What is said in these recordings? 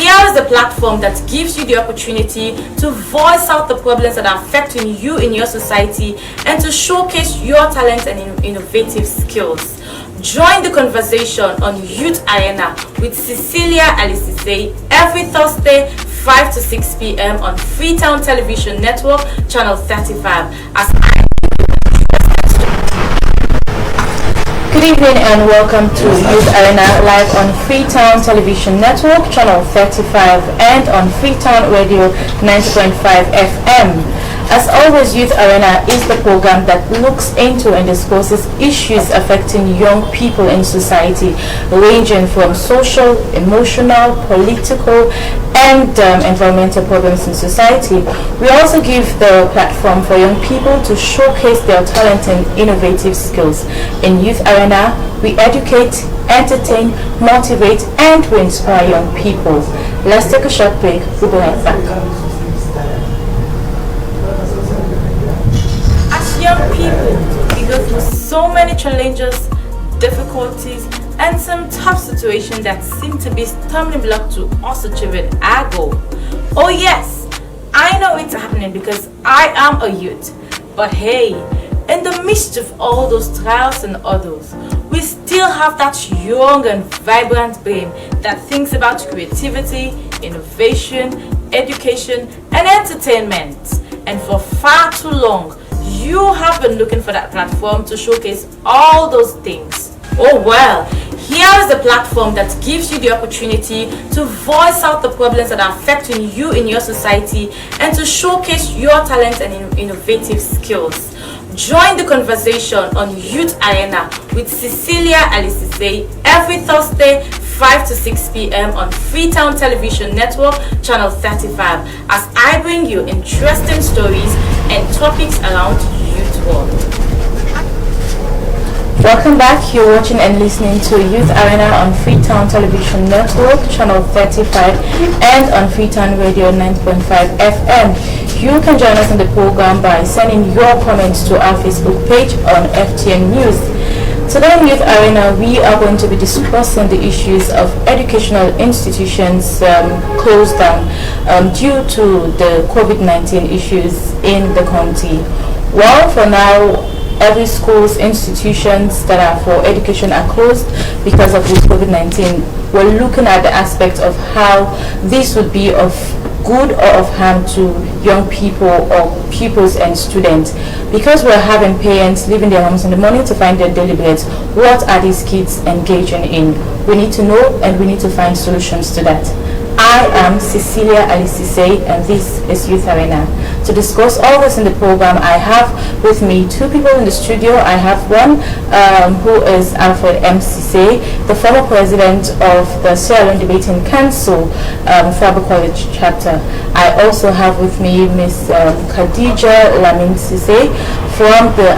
Here is a platform that gives you the opportunity to voice out the problems that are affecting you in your society and to showcase your talents and innovative skills. Join the conversation on Youth Arena with Cecilia and Sesay every Thursday 5 to 6 p.m. on Freetown Television Network, Channel 35. Good evening and welcome to Youth Arena live on Freetown Television Network, Channel 35 and on Freetown Radio 90.5 FM. As always, Youth Arena is the program that looks into and discusses issues affecting young people in society, ranging from social, emotional, political, and environmental problems in society. We also give the platform for young people to showcase their talent and innovative skills. In Youth Arena, we educate, entertain, motivate, and we inspire young people. Let's take a short break. We'll be right back. Young people, we go through so many challenges, difficulties, and some tough situations that seem to be stumbling block to us achieving our goal. Oh yes, I know it's happening because I am a youth. But hey, in the midst of all those trials and others, we still have that young and vibrant brain that thinks about creativity, innovation, education, and entertainment. And for far too long, you have been looking for that platform to showcase all those things. Oh well, here is a platform that gives you the opportunity to voice out the problems that are affecting you in your society and to showcase your talents and innovative skills. Join the conversation on Youth Arena with Cecilia and Sesay every Thursday 5 to 6 p.m. on Freetown Television Network, Channel 35, as I bring you interesting stories and topics around youth world. Welcome back. You're watching and listening to Youth Arena on Freetown Television Network, Channel 35, and on Freetown Radio 9.5 FM. You can join us in the program by sending your comments to our Facebook page on FTN News. Today in Youth Arena, we are going to be discussing the issues of educational institutions closed down due to the COVID-19 issues in the country. Well, for now, every school's institutions that are for education are closed because of this COVID-19. We're looking at the aspect of how this would be of good or of harm to young people or pupils and students. Because we're having parents leaving their homes in the morning to find their daily breads, what are these kids engaging in? We need to know and we need to find solutions to that. I am Cecilia and Sesay, and this is Youth Arena. To discuss all this in the program, I have with me two people in the studio. I have one who is Alfred Sesay, the former president of the Sierra Leone Debating Council, Fabo College chapter. I also have with me Miss Kadija Lamin Sesay from the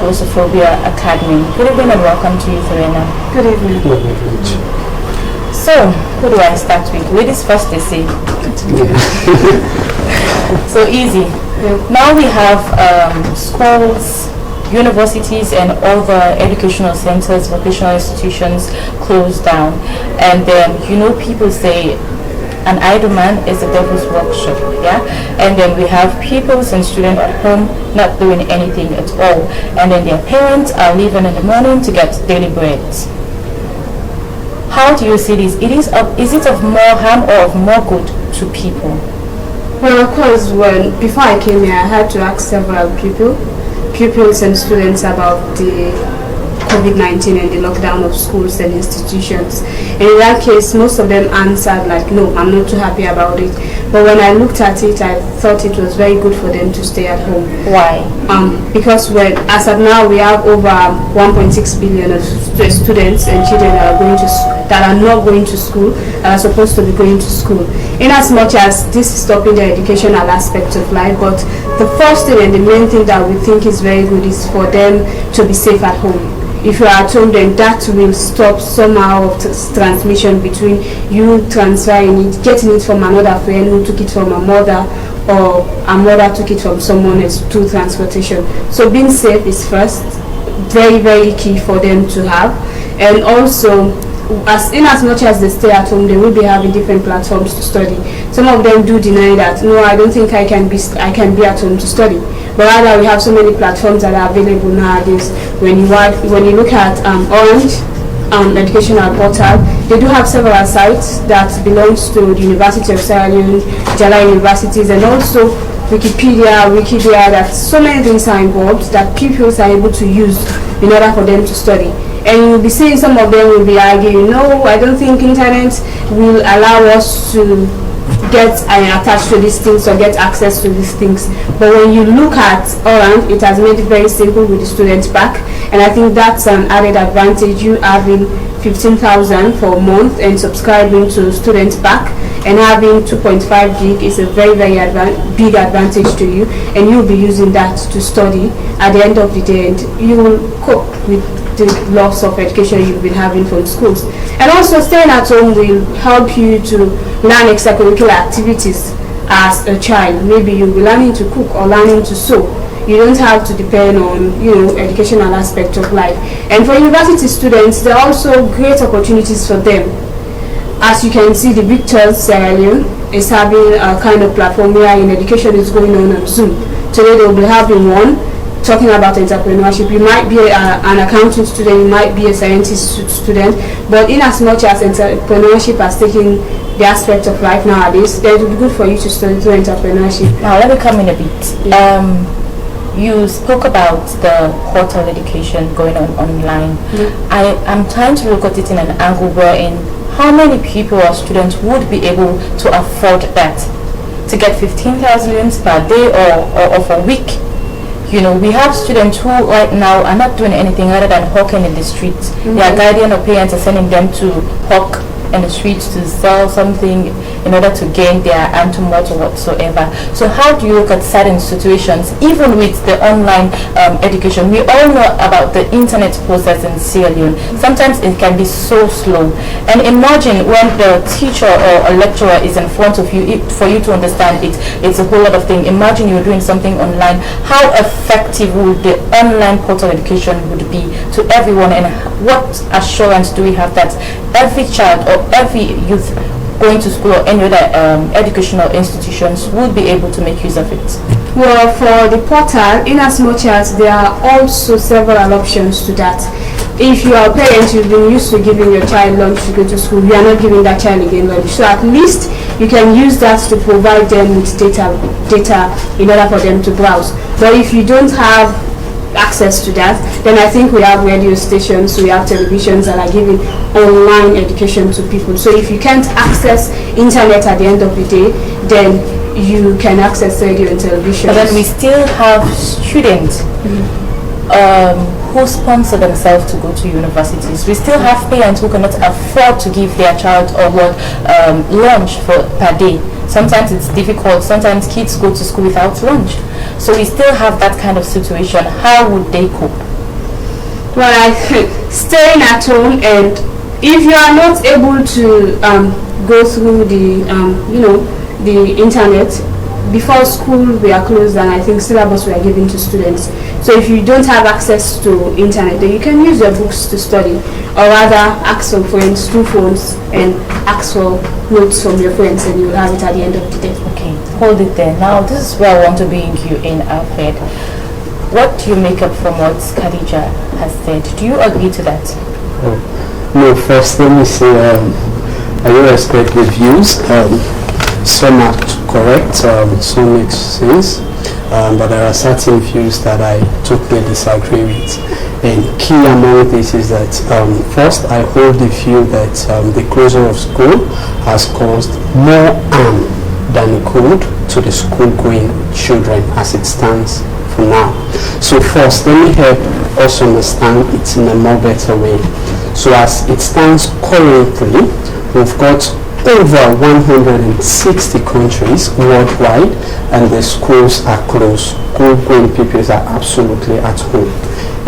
Glossophobia Academy. Good evening and welcome to Youth Arena. Good evening. So, who do I start with? Ladies first, they say. So easy. Now we have schools, universities, and other educational centers, vocational institutions closed down. And people say an idle man is a devil's workshop, yeah? And then we have pupils and students at home not doing anything at all. And then their parents are leaving in the morning to get daily bread. How do you see this? Is it of more harm or of more good to people? Well, of course, before I came here, I had to ask several pupils and students about the COVID-19 and the lockdown of schools and institutions. And in that case, most of them answered like, no, I'm not too happy about it. But when I looked at it, I thought it was very good for them to stay at home. Why? Because as of now, we have over 1.6 billion of students and children that are not going to school, that are supposed to be going to school. In as much as this is stopping the educational aspect of life, but the first thing and the main thing that we think is very good is for them to be safe at home. If you are at home, then that will stop somehow of transmission between you transferring it, getting it from another friend who took it from a mother, or a mother took it from someone else through transportation. So being safe is first, very, very key for them to have. And also, as much as they stay at home, they will be having different platforms to study. Some of them do deny that. No, I don't think I can be at home to study. But rather, we have so many platforms that are available nowadays. When you look at Orange educational portal, they do have several sites that belongs to the University of Sierra Leone, Jala universities, and also Wikipedia, that so many things are involved that pupils are able to use in order for them to study. And you'll be seeing some of them will be arguing, no, I don't think internet will allow us to get attached to these things or get access to these things. But when you look at Orange, it has made it very simple with the student pack, and I think that's an added advantage. You having 15,000 for a month and subscribing to student pack and having 2.5 gig is a very big advantage to you, and you'll be using that to study at the end of the day, and you will cope with the loss of education you've been having from schools. And also, staying at home will help you to learn extracurricular activities as a child. Maybe you'll be learning to cook or learning to sew. You don't have to depend on educational aspect of life. And for university students, there are also great opportunities for them. As you can see, the Victor's Sierra Leone is having a kind of platform where in education is going on Zoom. Today they will be having one talking about entrepreneurship. You might be an accounting student, you might be a scientist student, but in as much as entrepreneurship has taken the aspect of life nowadays, then it would be good for you to study through entrepreneurship. Now let me come in a bit. You spoke about the portal education going on online. I am trying to look at it in an angle wherein how many people or students would be able to afford that, to get 15,000 units per day or for a week. We have students who right now are not doing anything other than hawking in the streets. Their guardian or parents are sending them to hawk in the streets to sell something in order to gain their antimot or whatsoever. So how do you look at certain situations, even with the online education? We all know about the internet process in Sierra Leone. Sometimes it can be so slow. And imagine when the teacher or a lecturer is in front of you, for you to understand it, it's a whole lot of things. Imagine you're doing something online. How effective would the online portal education would be to everyone, and what assurance do we have that every child or every youth going to school or any other educational institutions would be able to make use of it? Well, for the portal, in as much as there are also several options to that. If you are a parent, you've been used to giving your child lunch to go to school, you are not giving that child again lunch. So at least you can use that to provide them with data in order for them to browse. But if you don't have access to that, then I think we have radio stations, we have televisions that are giving online education to people. So if you can't access internet at the end of the day, then you can access radio and television. But then we still have students who sponsor themselves to go to universities. We still have parents who cannot afford to give their child or lunch per day. Sometimes it's difficult. Sometimes kids go to school without lunch. So we still have that kind of situation. How would they cope? Well, I think staying at home, and if you are not able to go through the internet, before school we are closed, and I think syllabus we are giving to students. So if you don't have access to internet, then you can use your books to study, or rather ask some friends through phones and ask for notes from your friends, and you will have it at the end of the day. Okay, hold it there. Now this is where I want to bring you in, Alfred. What do you make up from what Kadija has said? Do you agree to that? No, first let me say I do respect the views. Some are correct, some make sense, but there are certain views that I totally disagree with. And key among this is that first I hold the view that the closure of school has caused more harm than good to the school-going children as it stands for now. So first, let me help us understand it in a more better way. So as it stands currently, we've got over 160 countries worldwide, and the schools are closed. School-going pupils are absolutely at home.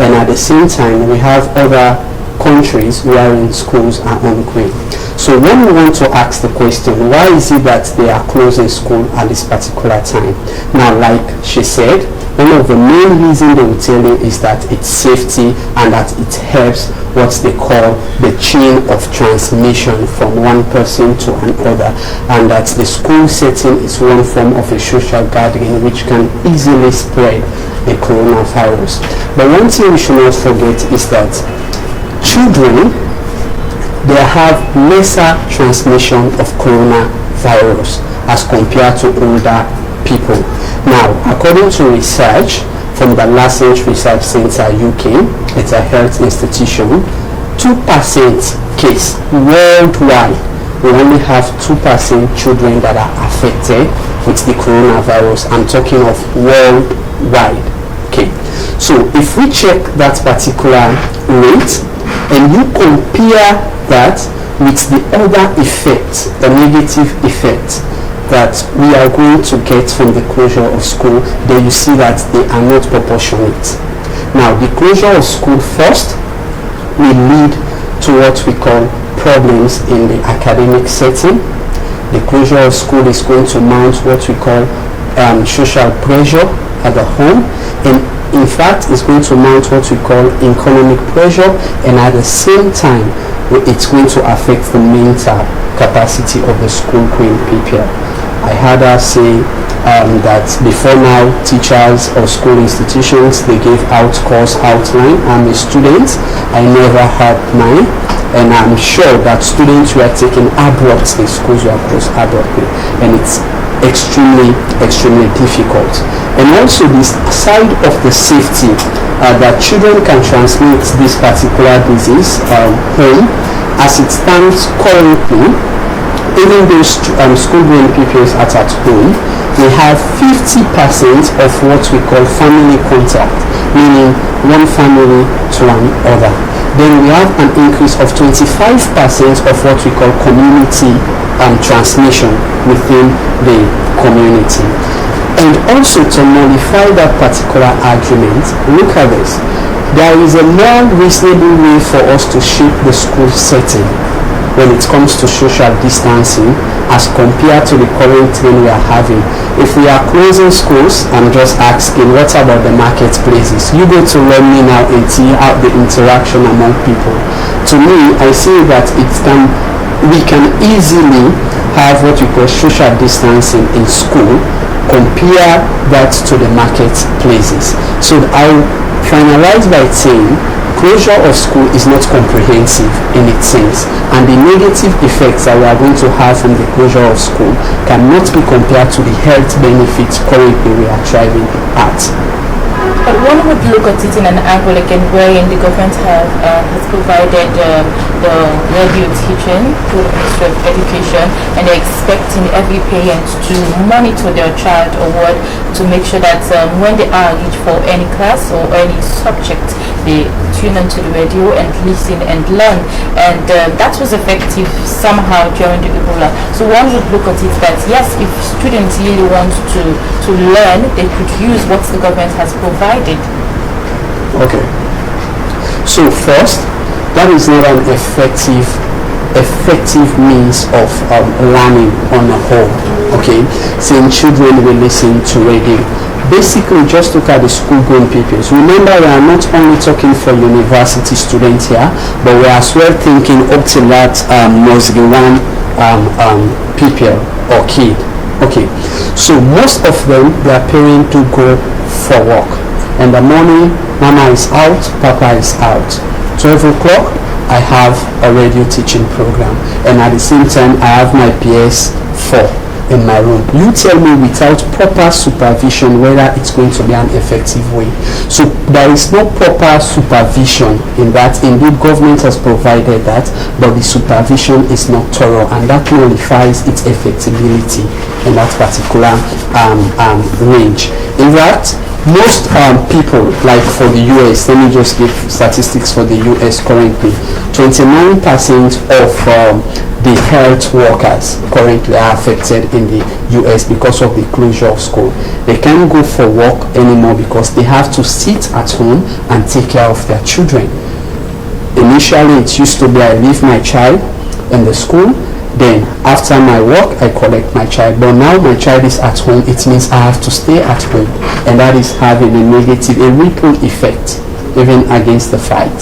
And at the same time, we have other countries wherein schools are ongoing. So when we want to ask the question, why is it that they are closing school at this particular time? Now, like she said, one of the main reasons they will tell you is that it's safety and that it helps what they call the chain of transmission from one person to another, and that the school setting is one form of a social gathering which can easily spread the coronavirus. But one thing we should not forget is that children, they have lesser transmission of coronavirus as compared to older people. Now, according to research from the Lamin Research Center UK, it's a health institution, 2% case worldwide. We only have 2% children that are affected with the coronavirus. I'm talking of worldwide. Okay, so if we check that particular rate and you compare that with the other effects, the negative effects that we are going to get from the closure of school, then you see that they are not proportionate. Now, the closure of school first will lead to what we call problems in the academic setting. The closure of school is going to mount what we call social pressure at the home, and in fact it's going to mount what we call economic pressure, and at the same time it's going to affect the mental capacity of the school going prepare. I heard her say that before now, teachers or school institutions, they gave out course outline. I'm a student, I never had mine, and I'm sure that students were taken abruptly, schools were closed abruptly, and it's extremely difficult. And also this side of the safety, that children can transmit this particular disease home. As it stands currently, even those school-going pupils at home, we have 50% of what we call family contact, meaning one family to another. Then we have an increase of 25% of what we call community transmission within the community. And also, to nullify that particular argument, look at this. There is a more reasonable way for us to shape the school setting when it comes to social distancing as compared to the current trend we are having. If we are closing schools, I'm just asking, what about the marketplaces? You go to Lamin now and see out the interaction among people. To me, I see that we can easily have what we call social distancing in school, compare that to the marketplaces. So I'll finalize by saying closure of school is not comprehensive in its sense, and the negative effects that we are going to have from the closure of school cannot be compared to the health benefits currently we are thriving at. But one would look at it in an angle again wherein the government has provided the radio teaching through the Ministry of Education, and they're expecting every parent to monitor their child or what to make sure that when they are engaged for any class or any subject, they tune into the radio and listen and learn, and that was effective somehow during the Ebola. So one would look at it that yes, if students really want to learn, they could use what the government has provided. Okay. So first, that is not an effective means of learning on a whole. Okay, saying children will listen to radio. Basically, just look at the school-going pupils. Remember, we are not only talking for university students here, but we are as well thinking up to that nursery one pupil or kid. Okay, so most of them, their parents do go for work. In the morning, mama is out, papa is out. 12 o'clock, I have a radio teaching program, and at the same time, I have my PS4 in my room. You tell me without proper supervision whether it's going to be an effective way. So there is no proper supervision in that. Indeed, government has provided that, but the supervision is not thorough, and that nullifies its effectibility in that particular range. In fact, most people, like for the US, let me just give statistics for the US currently, 29% of the health workers currently are affected in the US because of the closure of school. They can't go for work anymore because they have to sit at home and take care of their children. Initially, it used to be I leave my child in the school, then after my work, I collect my child. But now my child is at home, it means I have to stay at home. And that is having a ripple effect, even against the fight.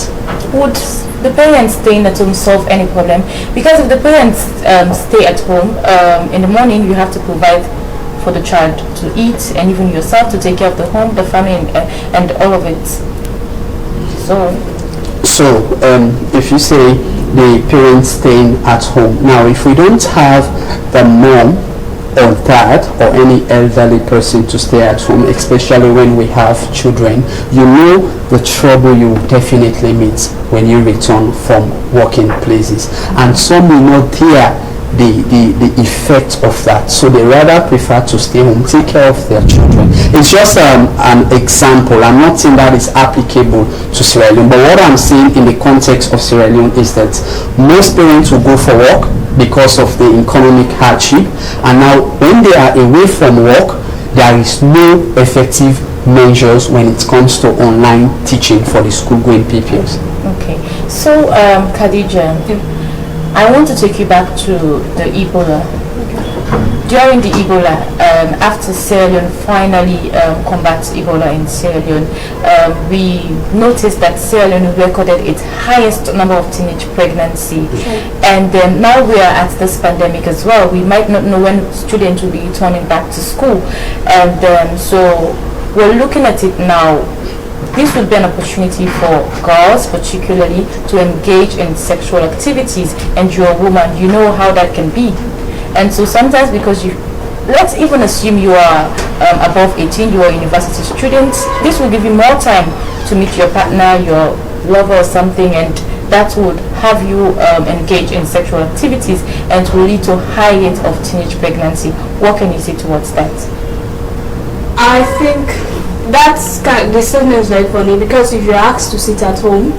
Would the parents staying at home solve any problem? Because if the parents stay at home, in the morning you have to provide for the child to eat, and even yourself to take care of the home, the family, and all of it. So if you say the parents staying at home, now if we don't have the mom or dad or any elderly person to stay at home, especially when we have children, you know the trouble you will definitely meet when you return from working places, and some will not dare the effect of that, so they rather prefer to stay home, take care of their children. It's just an example. I'm not saying that is applicable to Sierra Leone, but what I'm saying in the context of Sierra Leone is that most parents will go for work because of the economic hardship, and now when they are away from work, there is no effective measures when it comes to online teaching for the school-going pupils. Okay, so Kadija, I want to take you back to the Ebola. During the Ebola, after Sierra Leone finally combats Ebola in Sierra Leone, we noticed that Sierra Leone recorded its highest number of teenage pregnancy. And now we are at this pandemic as well. We might not know when students will be returning back to school. And so we're looking at it now. This would be an opportunity for girls particularly to engage in sexual activities, and you're a woman, you know how that can be. And so sometimes, because let's even assume you are above 18, you are a university student, this will give you more time to meet your partner, your lover or something, and that would have you engage in sexual activities, and will lead to high rate of teenage pregnancy. What can you say towards that? I think that's the statement is very funny, because if you're asked to sit at home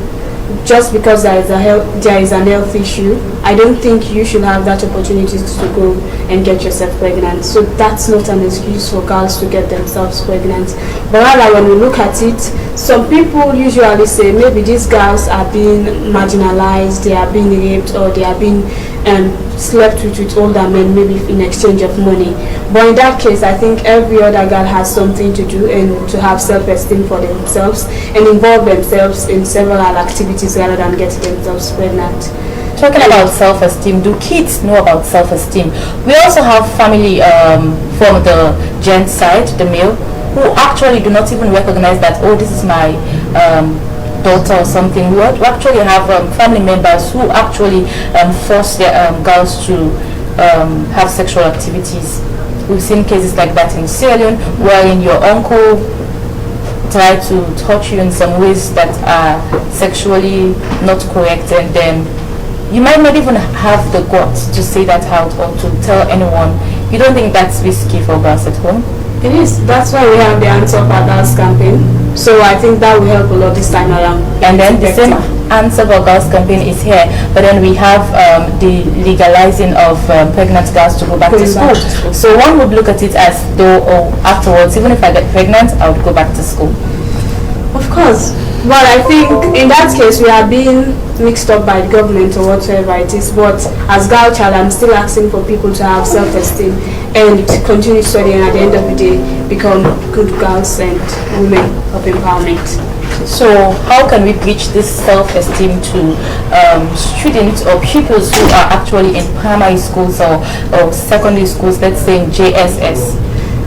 just because there is an health issue, I don't think you should have that opportunity to go and get yourself pregnant. So that's not an excuse for girls to get themselves pregnant. But rather, when we look at it, some people usually say maybe these girls are being marginalized, they are being raped, or they are being slept with older men, maybe in exchange of money. But in that case, I think every other girl has something to do and to have self-esteem for themselves and involve themselves in several activities rather than getting themselves pregnant. Talking about self-esteem, do kids know about self-esteem? We also have family from the gent side, the male, who actually do not even recognize that, oh, this is my daughter or something. We actually have family members who actually force their girls to have sexual activities. We've seen cases like that in Sierra Leone, wherein your uncle tried to touch you in some ways that are sexually not correct, and then you might not even have the guts to say that out or to tell anyone. You don't think that's risky for girls at home? It is. That's why we have the Answer for Girls campaign. So I think that will help a lot this time around. And then the same Answer for Girls campaign is here, but then we have the legalizing of pregnant girls to go back to school. So one would look at it as though, oh, afterwards, even if I get pregnant, I would go back to school. Of course. But I think in that case we are being mixed up by the government or whatever it is. But as girl child, I'm still asking for people to have self-esteem and continue studying, and at the end of the day become good girls and women of empowerment. So how can we preach this self-esteem to students or pupils who are actually in primary schools or secondary schools, let's say in JSS?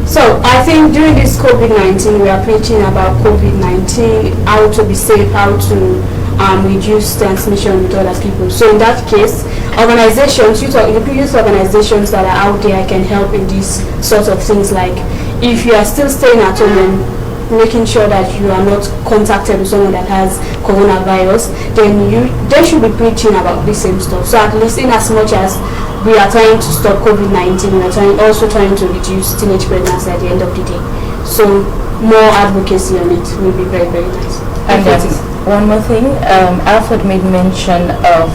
So I think during this COVID-19, we are preaching about COVID-19, how to be safe, how to reduce transmission with other people. So in that case, organizations, youth organizations that are out there can help in these sorts of things. Like if you are still staying at home and making sure that you are not contacted with someone that has coronavirus, then they should be preaching about the same stuff. So at least in as much as we are trying to stop COVID-19, we are also trying to reduce teenage pregnancy at the end of the day. So more advocacy on it will be very, very nice. And then one more thing, Alfred made mention of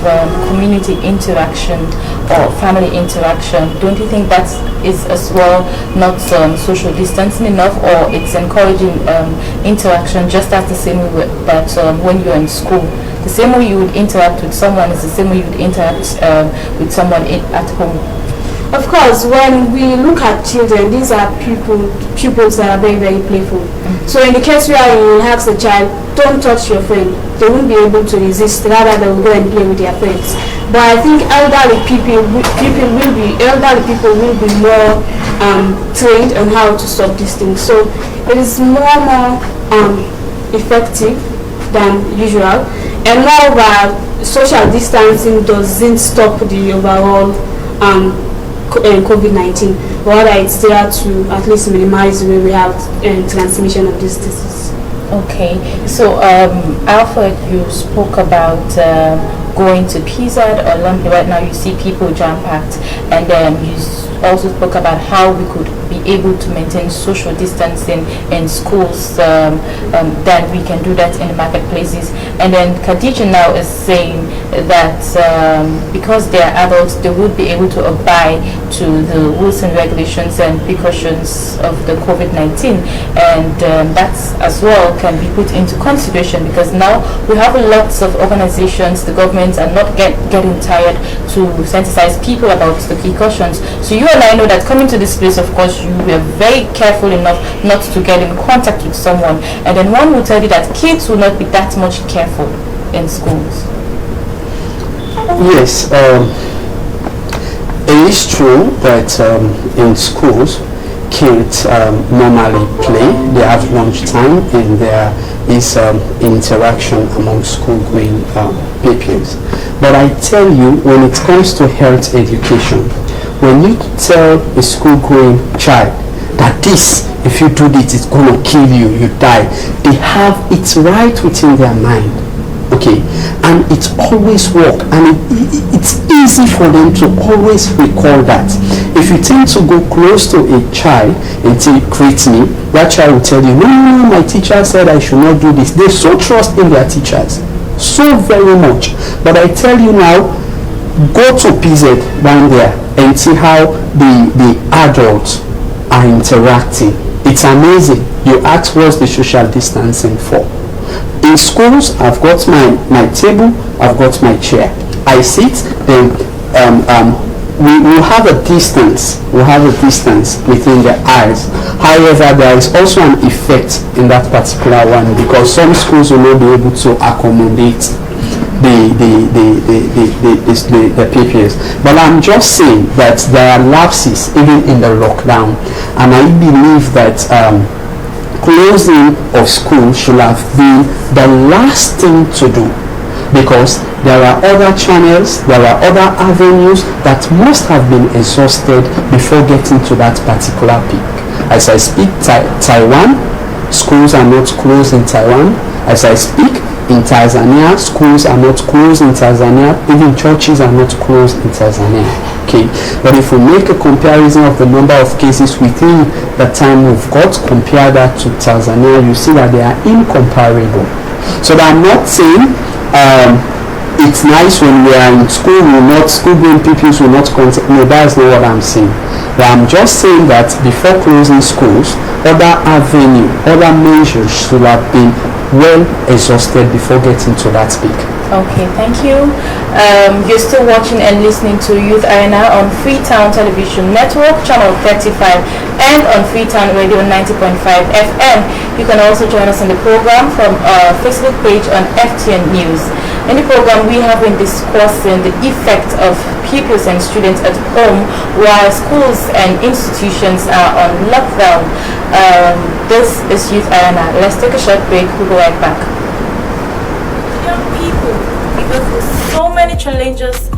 community interaction or family interaction. Don't you think that is as well not social distancing enough, or it's encouraging interaction just as the same way that when you're in school, the same way you would interact with someone is the same way you would interact with someone at home? Of course, when we look at children, these are pupils that are very, very playful. So in the case where you ask the child, don't touch your friend, they won't be able to resist, rather they will go and play with their friends. But I think elderly people will be more trained on how to stop these things. So it is more effective than usual. And moreover, social distancing doesn't stop the overall COVID-19, rather it's there to at least minimize the way we have transmission of this disease. Okay, so Alfred, you spoke about going to Pizza or Lamin. Right now you see people jam-packed, and you also spoke about how we could be able to maintain social distancing in schools, that we can do that in the marketplaces. And then Kadija now is saying that because they are adults, they would be able to abide to the rules and regulations and precautions of the COVID-19, and that as well can be put into consideration, because now we have lots of organizations, the governments are not getting tired to sensitize people about the precautions. So you and I know that coming to this place, of course, you were very careful enough not to get in contact with someone, and then one will tell you that kids will not be that much careful in schools. Yes, it is true that in schools kids normally play, they have lunch time, and there is interaction among school-going pupils. But I tell you, when it comes to health education, when you tell a school-going child that this, if you do this, it's going to kill you, you die, they have it right within their mind. Okay, and it's always work, and it's easy for them to always recall that. If you tend to go close to a child and say, "Greet me," that child will tell you, no, my teacher said I should not do this. They so trust in their teachers so very much. But I tell you now, go to PZ down there and see how the adults are interacting. It's amazing. You ask, what's the social distancing for? In schools, I've got my table, I've got my chair. I sit, then we have a distance. We have a distance within the aisles. However, there is also an effect in that particular one, because some schools will not be able to accommodate the pupils. But I'm just saying that there are lapses even in the lockdown, and I believe that closing of school should have been the last thing to do, because there are other channels, there are other avenues that must have been exhausted before getting to that particular peak. As I speak, Taiwan, schools are not closed in Taiwan. As I speak, in Tanzania, schools are not closed in Tanzania, even churches are not closed in Tanzania. Okay, but if we make a comparison of the number of cases within the time we've got, compare that to Tanzania, you see that they are incomparable. So that I'm not saying it's nice when we are in school, school-going pupils will not contact. No, that's not what I'm saying. But I'm just saying that before closing schools, other measures should have been well exhausted before getting to that peak. Okay, thank you. You're still watching and listening to Youth Arena on Freetown Television Network, channel 35, and on Freetown Radio 90.5 FM. You can also join us in the program from our Facebook page on FTN News. In the program, we have been discussing the effect of pupils and students at home while schools and institutions are on lockdown. This is Youth Arena. Let's take a short break. We'll go right back. Young people, because with so many challenges,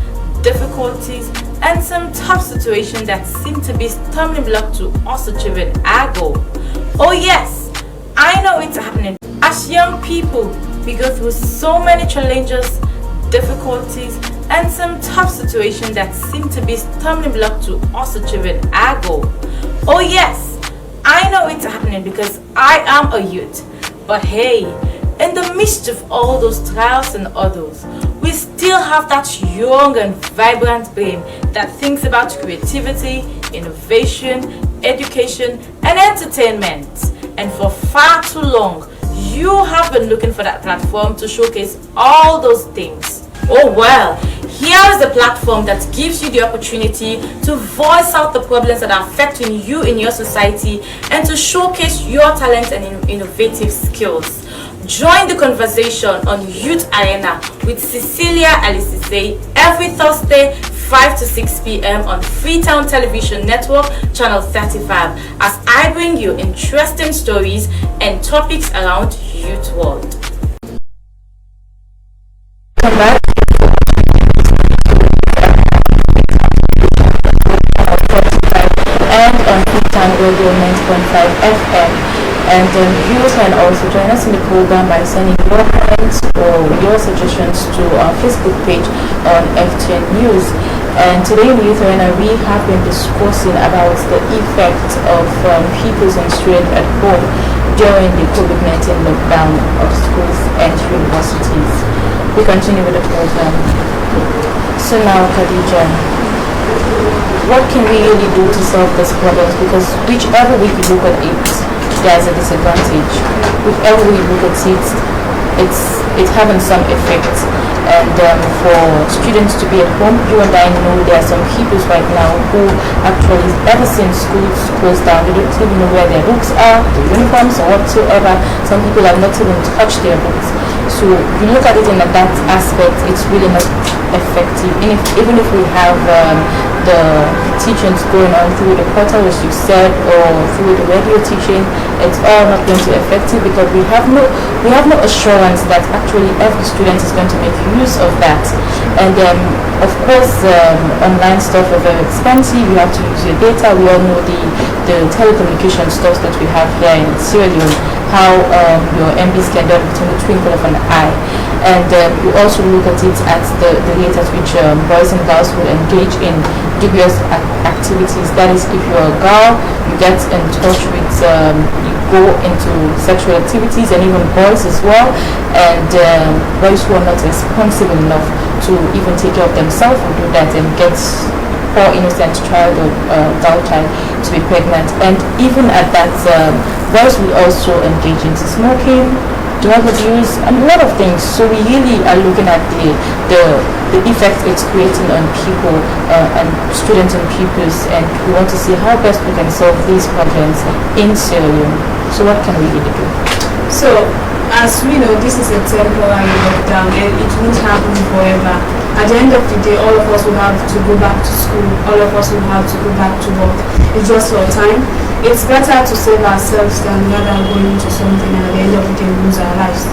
difficulties, and some tough situations that seem to be stumbling block to us achieving our goal. Oh yes, I know it's happening. As young people, we go through so many challenges, difficulties, and some tough situations that seem to be stumbling block to us achieving our goal. Oh yes, I know it's happening because I am a youth. But hey, In the midst of all those trials and others, we still have that young and vibrant brain that thinks about creativity, innovation, education, and entertainment. And for far too long, you have been looking for that platform to showcase all those things. Oh well, here is the platform that gives you the opportunity to voice out the problems that are affecting you in your society and to showcase your talent and innovative skills. Join the conversation on Youth Arena with Cecilia and Sesay every Thursday 5 to 6 p.m. on Freetown Television Network, Channel 35, as I bring you interesting stories and topics around youth world. Come back. And on Freetown Radio 9.5 FM. And you can also join us in the program by sending your comments or your suggestions to our Facebook page on FTN News. And today in Youth Arena, we have been discussing about the effect of pupils and students at home during the COVID-19 lockdown of schools and universities. We continue with the program. So now, Kadija, what can we really do to solve this problem? Because whichever way you look at it, there's a disadvantage. Whichever way you look at it, it's having some effect. And for students to be at home, you and I know there are some pupils right now who actually, ever since schools closed down, they don't even know where their books are, their uniforms or whatsoever. Some people have not even touched their books. So you look at it in that aspect, it's really not effective. Even if we have the teachings going on through the portal, as you said, or through the radio teaching, it's all not going to be effective because we have no assurance that actually every student is going to make use of that. And of course, online stuff are very expensive. You have to use your data. We all know the telecommunication stuff that we have here in Sierra Leone, how your MBs can done between the twinkle of an eye. And you also look at it at the rate at which boys and girls will engage in dubious activities. That is, if you're a girl, you get in touch with, you go into sexual activities, and even boys as well. And boys who are not responsible enough to even take care of themselves will do that and get poor innocent child or girl child to be pregnant. And even at that, boys will also engage into smoking, drug abuse, and a lot of things. So we really are looking at the effect it's creating on people and students and pupils, and we want to see how best we can solve these problems in Sierra Leone. So what can we really do? So, as we know, this is a temporary lockdown and it won't happen forever. At the end of the day, all of us will have to go back to school, all of us will have to go back to work. It's just for time. It's better to save ourselves than rather going into something and at the end of the day lose our lives.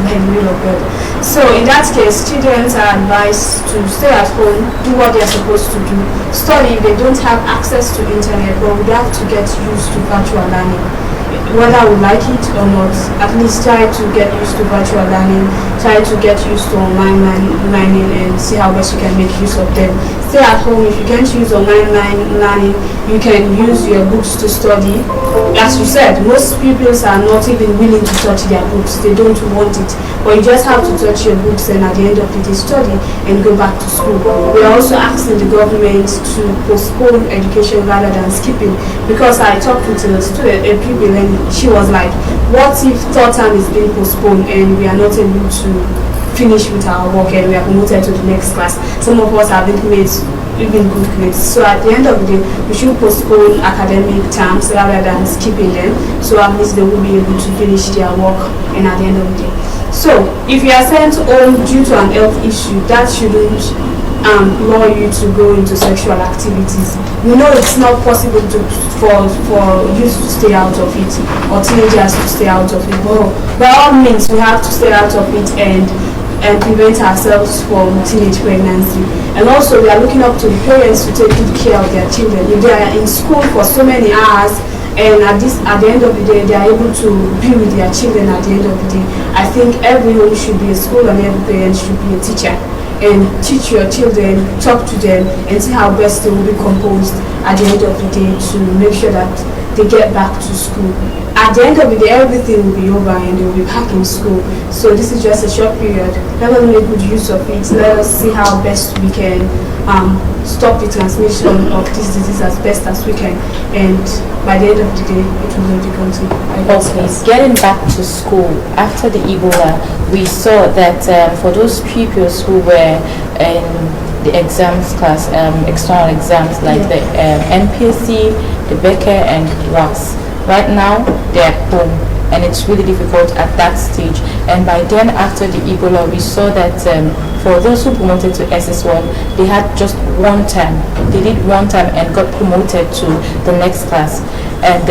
By the will of God. So in that case, children are advised to stay at home, do what they are supposed to do, study if they don't have access to internet, but would have to get used to virtual learning. Whether we like it or not, at least try to get used to virtual learning, try to get used to online learning and see how best you can make use of them. Stay at home. If you can't use online learning, you can use your books to study. As you said, most pupils are not even willing to touch their books. They don't want it. But you just have to touch your books and at the end of the day study and go back to school. We are also asking the government to postpone education rather than skipping, because I talked with a student, a pupil, and she was like, what if third term is being postponed and we are not able to finish with our work and we are promoted to the next class? Some of us have been made even good grades. So at the end of the day, we should postpone academic terms rather than skipping them, so at least they will be able to finish their work and at the end of the day. So if you are sent home due to an health issue, that shouldn't lure you to go into sexual activities. We know it's not possible for youth to stay out of it or teenagers to stay out of it, but by all means we have to stay out of it and prevent ourselves from teenage pregnancy. And also we are looking up to the parents to take good care of their children. If they are in school for so many hours and at the end of the day they are able to be with their children at the end of the day, I think every home should be a school and every parent should be a teacher. And teach your children, talk to them, and see how best they will be composed at the end of the day to make sure that they get back to school. At the end of the day, everything will be over and they will be back in school. So this is just a short period. Let us make good use of it. Let us see how best we can stop the transmission of this disease as best as we can. And by the end of the day, it will leave the country. Okay, getting back to school after the Ebola, we saw that for those pupils who were in the exams class, external exams like the NPSC, the Becker and WAS. Right now, they're at home and it's really difficult at that stage. And by then, after the Ebola, we saw that for those who promoted to SS1, they had just one term. They did one term and got promoted to the next class. And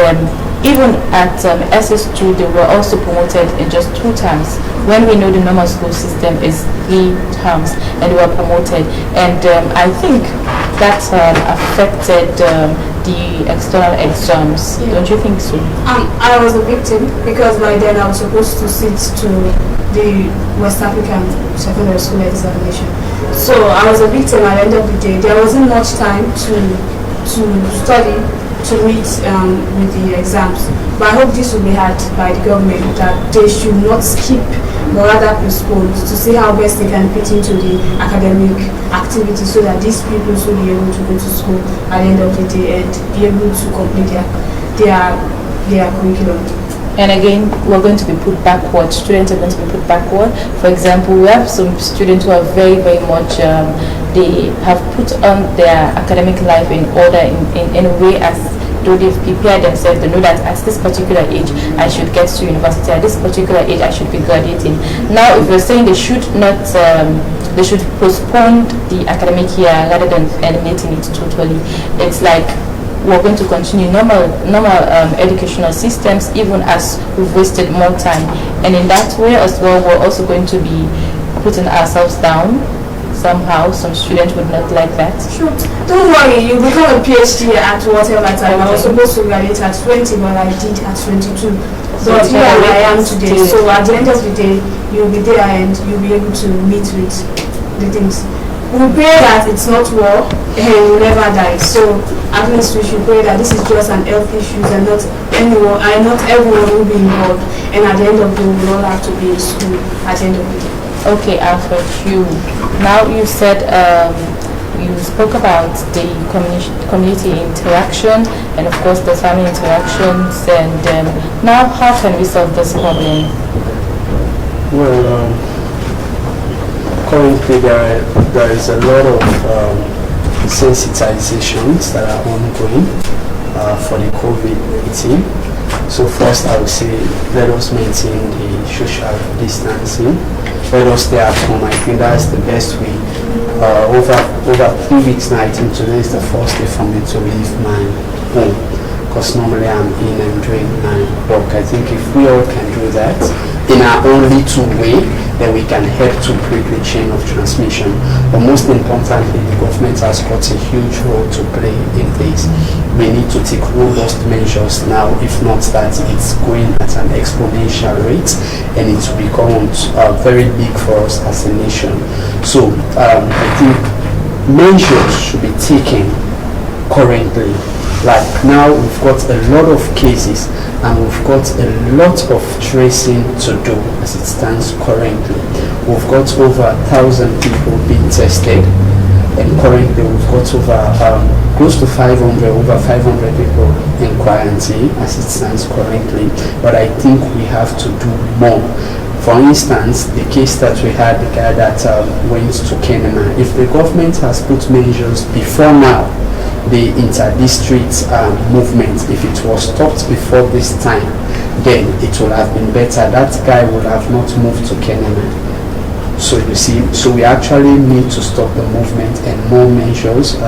even at SS2, they were also promoted in just 2 terms. When we know the normal school system is 3 terms, and they were promoted. And I think that affected the external exams. Don't you think so? I was a victim because by then I was supposed to sit to the West African secondary school examination. So I was a victim at the end of the day. There wasn't much time to study, to meet with the exams. But I hope this will be had by the government, that they should not skip but rather postpone to see how best they can fit into the academic activity so that these people will be able to go to school at the end of the day and be able to complete their curriculum. And again, we're going to be put backward. Students are going to be put backward. For example, we have some students who are very, very much, they have put on their academic life in order in a way as though they've prepared themselves to know that at this particular age I should get to university, at this particular age I should be graduating. Now, if you're saying they should not, they should postpone the academic year rather than eliminating it totally, it's like we're going to continue normal educational systems even as we've wasted more time. And in that way as well, we're also going to be putting ourselves down. Somehow, some students would not like that. Sure. Don't worry, you become a PhD at whatever time. I was supposed to graduate at 20, but I did at 22. But here I am today. So at the end of the day, you'll be there and you'll be able to meet with the things. We pray that it's not war and we'll never die. So at least we should pray that this is just an health issue and not anyone, and not everyone will be involved. And at the end of the day, we will all have to be in school at the end of the day. Okay, Alfred, you said you spoke about the community interaction and of course the family interactions, and now how can we solve this problem? Well, currently there is a lot of sensitizations that are ongoing for the COVID-19. So first I would say let us maintain the social distancing. Let us stay at home. I think that's the best way. Over 3 weeks now, I think today is the first day for me to leave my home, because normally I'm in and doing my work. I think if we all can do that in our own little way, then we can help to break the chain of transmission. But most importantly, the government has got a huge role to play in this. We need to take robust measures now. If not that, it's going at an exponential rate and it will become very big for us as a nation. So I think measures should be taken currently. Like now we've got a lot of cases and we've got a lot of tracing to do as it stands currently. We've got over 1,000 people being tested, and currently we've got over close to 500 people in quarantine as it stands currently. But I think we have to do more. For instance, the case that we had, the guy that went to Kenya, if the government has put measures before now, the inter-district movement, if it was stopped before this time, then it would have been better. That guy would have not moved to Kenya. So you see, so we actually need to stop the movement, and more measures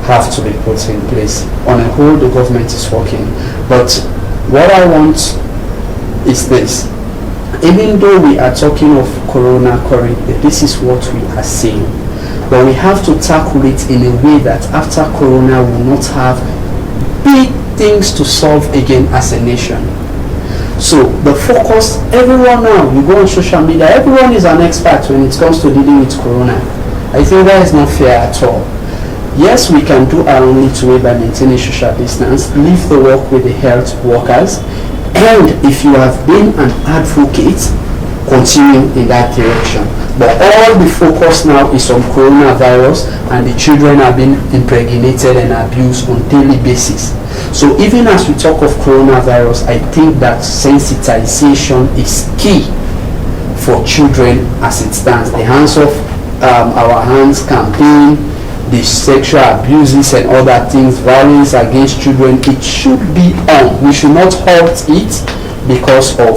have to be put in place. On a whole, the government is working. But what I want is this. Even though we are talking of corona currently, this is what we are seeing. But we have to tackle it in a way that after corona we will not have big things to solve again as a nation. So the focus, everyone now, you go on social media, everyone is an expert when it comes to dealing with corona. I think that is not fair at all. Yes, we can do our own little way by maintaining social distance, leave the work with the health workers, and if you have been an advocate, continue in that direction. But all the focus now is on coronavirus, and the children are being impregnated and abused on daily basis. So even as we talk of coronavirus, I think that sensitization is key for children as it stands. The Hands Off Our Hands campaign, the sexual abuses and other things, violence against children, it should be on. We should not halt it because of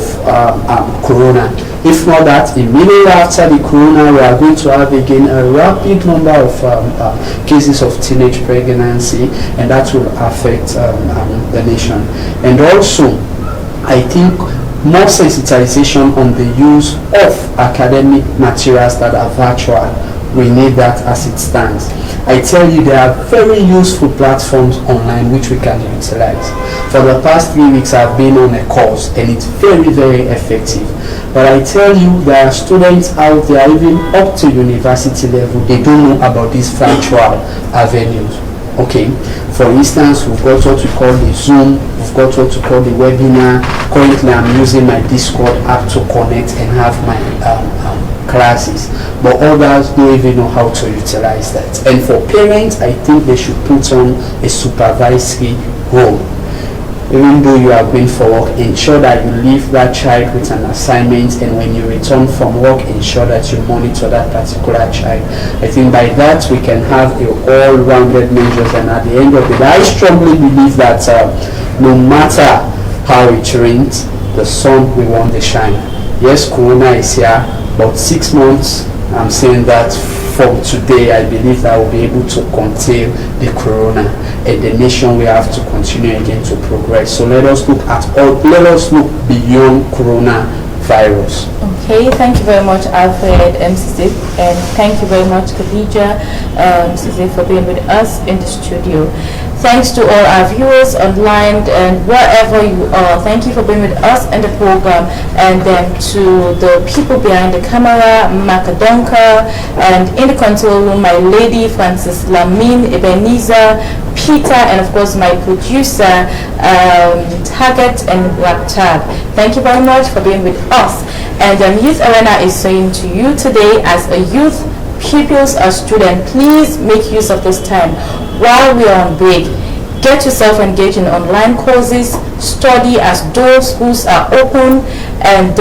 corona. If not that, immediately after the corona, we are going to have again a rapid number of cases of teenage pregnancy, and that will affect the nation. And also, I think more sensitization on the use of academic materials that are virtual. We need that as it stands. I tell you, there are very useful platforms online which we can utilize. For the past 3 weeks, I've been on a course, and it's very, very effective. But I tell you, there are students out there, even up to university level, they don't know about these virtual avenues. Okay, for instance, we've got what we call the Zoom, we've got what we call the webinar. Currently, I'm using my Discord app to connect and have my classes, but others don't even know how to utilize that. And for parents, I think they should put on a supervisory role. Even though you are going for work, ensure that you leave that child with an assignment, and when you return from work, ensure that you monitor that particular child. I think by that we can have a all-rounded measures, and at the end of the day, I strongly believe that no matter how it rains, the sun will want to shine. Yes, corona is here, but 6 months, I'm saying that from today, I believe that we'll be able to contain the corona, and the nation will have to continue again to progress. So let us look beyond coronavirus. Okay, thank you very much, Alfred and Sesay, and thank you very much, Kadija, Sesay, for being with us in the studio. Thanks to all our viewers online and wherever you are. Thank you for being with us in the program, and then to the people behind the camera, Makadonka, and in the control room, my lady Francis, Lamin, Ebenezer, Peter, and of course my producer, Target and Raptab. Thank you very much for being with us. And Youth Arena is saying to you today, as a youth, pupils or student, please make use of this time while we are on break. Get yourself engaged in online courses, study as though schools are open, and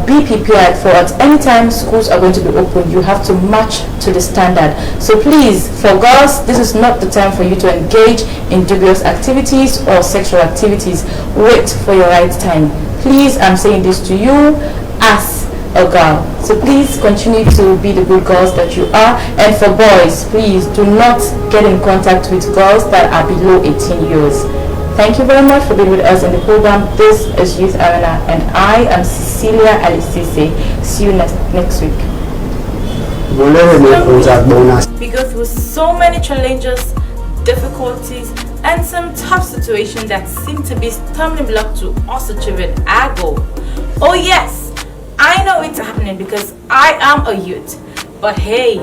be prepared for at any time schools are going to be open. You have to match to the standard. So please, for girls, this is not the time for you to engage in dubious activities or sexual activities. Wait for your right time. Please, I'm saying this to you as a girl. So please continue to be the good girls that you are. And for boys, please do not get in contact with girls that are below 18 years. Thank you very much for being with us in the program. This is Youth Arena, and I am Cecilia Sesay. See you next week. We go through so many challenges, difficulties, and some tough situations that seem to be stumbling block to us achieving our goal. Oh yes, I know it's happening because I am a youth. But hey,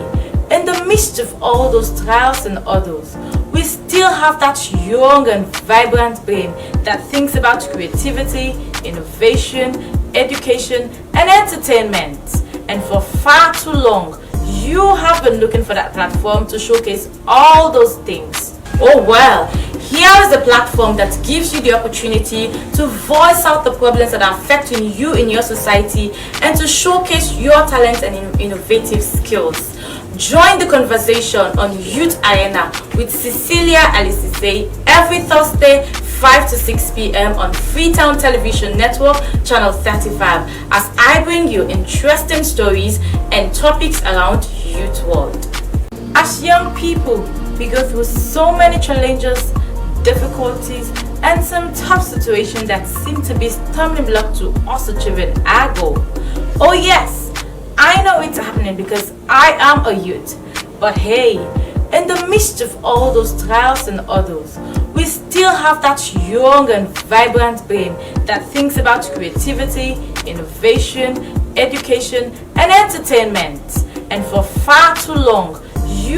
in the midst of all those trials and others, we still have that young and vibrant brain that thinks about creativity, innovation, education, and entertainment. And for far too long, you have been looking for that platform to showcase all those things. Oh well, here is a platform that gives you the opportunity to voice out the problems that are affecting you in your society and to showcase your talents and innovative skills. Join the conversation on Youth Arena with Cecilia Sesay every Thursday 5 to 6 p.m. on Freetown Television Network, Channel 35, as I bring you interesting stories and topics around youth world. As young people, we go through so many challenges, difficulties, and some tough situations that seem to be stumbling block to us achieving our goal. Oh yes, I know it's happening because I am a youth. But hey, in the midst of all those trials and others, we still have that young and vibrant brain that thinks about creativity, innovation, education, and entertainment. And for far too long, you